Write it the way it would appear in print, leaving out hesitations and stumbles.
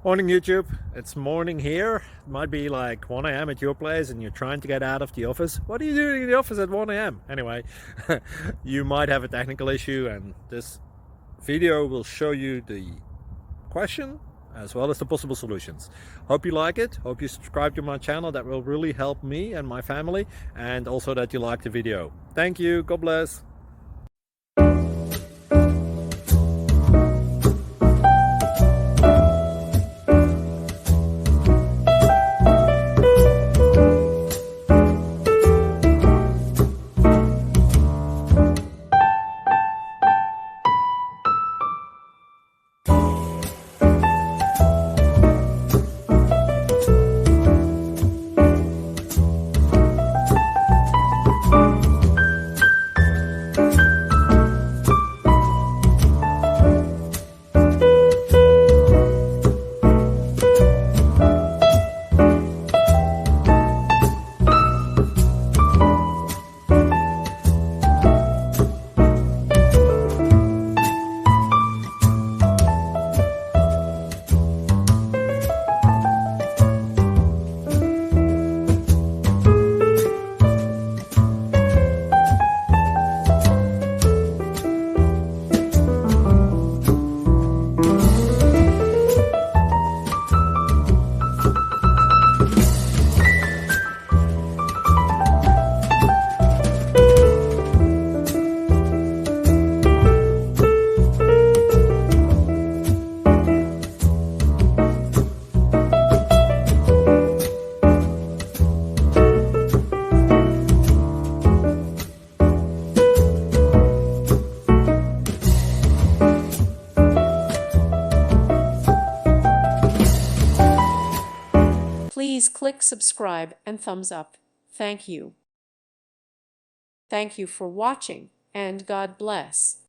Morning YouTube, it's morning here. It might be like 1 a.m. at your place and you're trying to get out of the office. What are you doing in the office at 1 a.m.? Anyway, you might have a technical issue and this video will show you the question as well as the possible solutions. Hope you like it, hope you subscribe to my channel. That will really help me and my family, and also that you like the video. Thank you, God bless. Please click subscribe and thumbs up. Thank you. Thank you for watching, and God bless.